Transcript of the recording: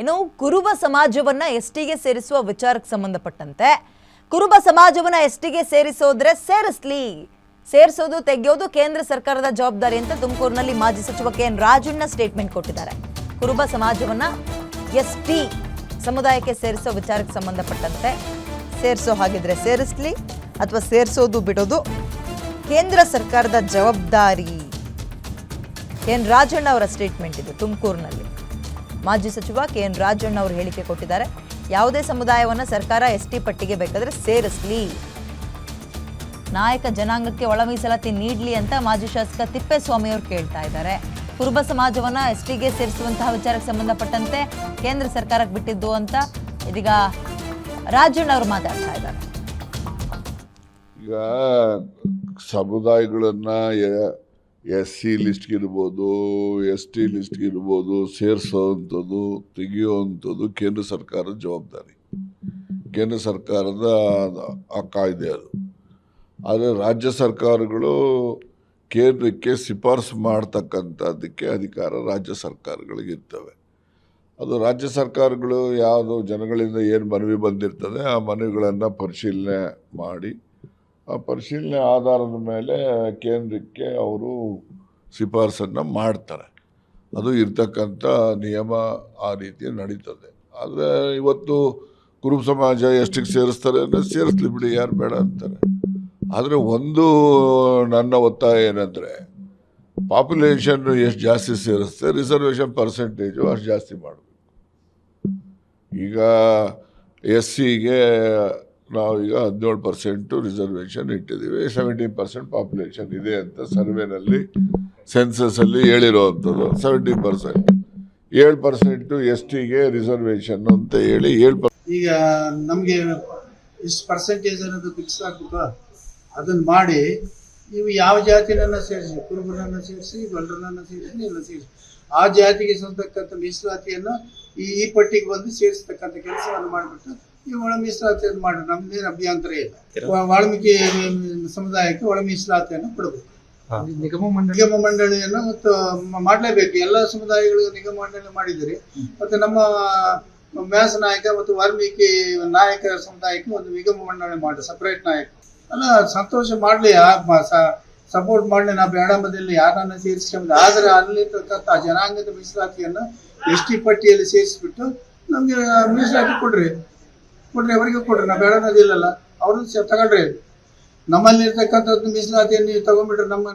ಇನ್ನು ಕುರುಬ ಸಮಾಜವನ್ನ ಎಸ್ಟಿಗೆ ಸೇರಿಸುವ ವಿಚಾರಕ್ಕೆ ಸಂಬಂಧಪಟ್ಟಂತೆ ಕುರುಬ ಸಮಾಜವನ್ನ ಎಸ್ಟಿಗೆ ಸೇರಿಸೋದ್ರೆ ಸೇರಿಸೋದು ತೆಗೆಯೋದು ಕೇಂದ್ರ ಸರ್ಕಾರದ ಜವಾಬ್ದಾರಿ ಅಂತ ತುಮಕೂರಿನಲ್ಲಿ ಮಾಜಿ ಸಚಿವ ಕೆಎನ್ ರಾಜಣ್ಣ ಸ್ಟೇಟ್ಮೆಂಟ್ ಕೊಟ್ಟಿದ್ದಾರೆ. ಕುರುಬ ಸಮಾಜವನ್ನ ಎಸ್ಟಿ ಸಮುದಾಯಕ್ಕೆ ಸೇರಿಸೋ ವಿಚಾರಕ್ಕೆ ಸಂಬಂಧಪಟ್ಟಂತೆ ಸೇರಿಸೋ ಹಾಗಿದ್ರೆ ಸೇರಿಸಲಿ ಅಥವಾ ಸೇರಿಸೋದು ಬಿಡೋದು ಕೇಂದ್ರ ಸರ್ಕಾರದ ಜವಾಬ್ದಾರಿ. ಕೆಎನ್ ರಾಜಣ್ಣ ಅವರ ಸ್ಟೇಟ್ಮೆಂಟ್ ಇದು. ತುಮಕೂರಿನಲ್ಲಿ ಮಾಜಿ ಸಚಿವ ಕೆಎನ್ ರಾಜಣ್ಣ ಅವರು ಹೇಳಿಕೆ ಕೊಟ್ಟಿದ್ದಾರೆ. ಯಾವುದೇ ಸಮುದಾಯವನ್ನು ಸರ್ಕಾರ ಎಸ್ಟಿ ಪಟ್ಟಿಗೆ ಬೇಕಾದ್ರೆ ಸೇರಿಸಲಿ, ನಾಯಕ ಜನಾಂಗಕ್ಕೆ ಒಳ ಮೀಸಲಾತಿ ನೀಡಲಿ ಅಂತ ಮಾಜಿ ಶಾಸಕ ತಿಪ್ಪೇಸ್ವಾಮಿ ಅವರು ಕೇಳ್ತಾ ಇದ್ದಾರೆ. ಕುರುಬ ಸಮಾಜವನ್ನ ಎಸ್ಟಿಗೆ ಸೇರಿಸುವಂತಹ ವಿಚಾರಕ್ಕೆ ಸಂಬಂಧಪಟ್ಟಂತೆ ಕೇಂದ್ರ ಸರ್ಕಾರಕ್ಕೆ ಬಿಟ್ಟಿದ್ದು ಅಂತ ಇದೀಗ ರಾಜಣ್ಣ ಅವರು ಮಾತಾಡ್ತಾ ಇದ್ದಾರೆ. ಈಗ ಸಮುದಾಯಗಳನ್ನ SC ಲಿಸ್ಟ್ಗಿರ್ಬೋದು, ST ಲಿಸ್ಟ್ಗಿರ್ಬೋದು ಸೇರಿಸೋವಂಥದ್ದು ತೆಗೆಯುವಂಥದ್ದು ಕೇಂದ್ರ ಸರ್ಕಾರದ ಜವಾಬ್ದಾರಿ, ಕೇಂದ್ರ ಸರ್ಕಾರದ ಆ ಕಾಯ್ದೆ ಅದು. ಆದರೆ ರಾಜ್ಯ ಸರ್ಕಾರಗಳು ಕೇಂದ್ರಕ್ಕೆ ಶಿಫಾರಸು ಮಾಡ್ತಕ್ಕಂಥದ್ದಕ್ಕೆ ಅಧಿಕಾರ ರಾಜ್ಯ ಸರ್ಕಾರಗಳಿಗೆ ಇರ್ತವೆ. ಅದು ರಾಜ್ಯ ಸರ್ಕಾರಗಳು ಯಾವುದು ಜನಗಳಿಂದ ಏನು ಮನವಿ ಬಂದಿರ್ತದೆ ಆ ಮನವಿಗಳನ್ನು ಪರಿಶೀಲನೆ ಮಾಡಿ ಆ ಪರಿಶೀಲನೆ ಆಧಾರದ ಮೇಲೆ ಕೇಂದ್ರಕ್ಕೆ ಅವರು ಶಿಫಾರಸನ್ನು ಮಾಡ್ತಾರೆ. ಅದು ಇರ್ತಕ್ಕಂಥ ನಿಯಮ ಆ ರೀತಿ ನಡೀತದೆ. ಆದರೆ ಇವತ್ತು ಕುರುಬ ಸಮಾಜ ಎಷ್ಟಿಗೆ ಸೇರಿಸ್ತಾರೆ ಅಂದರೆ ಸೇರಿಸ್ಲಿ ಬಿಡಿ, ಯಾರು ಬೇಡ ಅಂತಾರೆ. ಆದರೆ ಒಂದು ನನ್ನ ಒತ್ತಾಯ ಏನಂದರೆ ಪಾಪ್ಯುಲೇಷನ್ ಎಷ್ಟು ಜಾಸ್ತಿ ಸೇರಿస్తే ರಿಸರ್ವೇಷನ್ ಪರ್ಸೆಂಟೇಜು ಅಷ್ಟು ಜಾಸ್ತಿ ಮಾಡಬೇಕು. ಈಗ SCಗೆ ನಾವೀಗ 17% ರಿಸರ್ವೇಷನ್ ಇಟ್ಟಿದ್ದೀವಿ, 17% ಪಾಪ್ಯುಲೇಷನ್ ಇದೆ ಅಂತ ಸರ್ವೆನಲ್ಲಿ ಸೆನ್ಸಸ್ಸಲ್ಲಿ ಹೇಳಿರೋವಂಥದ್ದು. 17%, 7% STಗೆ ರಿಸರ್ವೇಷನ್ ಅಂತ ಹೇಳಿ 7%. ಈಗ ನಮಗೆ ಇಷ್ಟು ಪರ್ಸೆಂಟೇಜ್ ಅನ್ನೋದು ಫಿಕ್ಸ್ ಆಗ್ಬೇಕು, ಅದನ್ನು ಮಾಡಿ ನೀವು ಯಾವ ಜಾತಿನನ್ನು ಸೇರಿಸಿ, ಕುರುಬರನ್ನು ಸೇರಿಸಿ, ಗೊಲ್ಲರನ್ನು ಸೇರಿಸಿ, ಎಲ್ಲ ಸೇರಿಸಿ ಆ ಜಾತಿಗೆ ಸಂತಕ್ಕಂಥ ಮೀಸಲಾತಿಯನ್ನು ಈ ಪಟ್ಟಿಗೆ ಬಂದು ಸೇರಿಸ್ತಕ್ಕಂಥ ಕೆಲಸವನ್ನು ಮಾಡಿಬಿಟ್ಟು ಈ ಒಳ ಮೀಸಲಾತಿಯನ್ನು ಮಾಡಿ ನಮ್ದೇನು ಅಭ್ಯಂತರ ಇಲ್ಲ. ವಾಲ್ಮೀಕಿ ಸಮುದಾಯಕ್ಕೆ ಒಳ ಮೀಸಲಾತಿಯನ್ನು ಕೊಡಬೇಕು. ನಿಗಮ ಮಂಡಳಿಯನ್ನು ಮತ್ತು ಮಾಡಲೇಬೇಕು. ಎಲ್ಲ ಸಮುದಾಯಗಳಿಗೂ ನಿಗಮ ಮಂಡಳಿ ಮಾಡಿದರೆ ಮತ್ತು ನಮ್ಮ ಮ್ಯಾಸ ನಾಯಕ ಮತ್ತು ವಾಲ್ಮೀಕಿ ನಾಯಕರ ಸಮುದಾಯಕ್ಕೆ ಒಂದು ನಿಗಮ ಮಂಡಳಿ ಮಾಡಿ ಸಪರೇಟ್ ನಾಯಕ ಅಲ್ಲ, ಸಂತೋಷ ಮಾಡಲಿ, ಸಪೋರ್ಟ್ ಮಾಡಲಿ. ನಾವು ಬೇಡಂಬದಲ್ಲಿ ಯಾರನ್ನ ಸೇರಿಸ್ಕೊಂಬ, ಆದರೆ ಅಲ್ಲಿರ್ತಕ್ಕಂಥ ಜನಾಂಗದ ಮೀಸಲಾತಿಯನ್ನು ST ಪಟ್ಟಿಯಲ್ಲಿ ಸೇರಿಸ್ಬಿಟ್ಟು ನಮಗೆ ಮೀಸಲಾತಿ ಕೊಡ್ರಿ, ಅವರಿಗೆ ಕೊಡ್ರಿ. ನಾವು ಬೇಡನದಿಲ್ಲಲ್ಲ, ಅವ್ರನ್ನ ತಗೊಳ್ರಿ. ನಮ್ಮಲ್ಲಿ ಇರ್ತಕ್ಕಂಥದ್ದು ಮೀಸಲಾತಿಯನ್ನು ನೀವು ತಗೊಂಡ್ಬಿಟ್ರೆ ನಮ್ಮ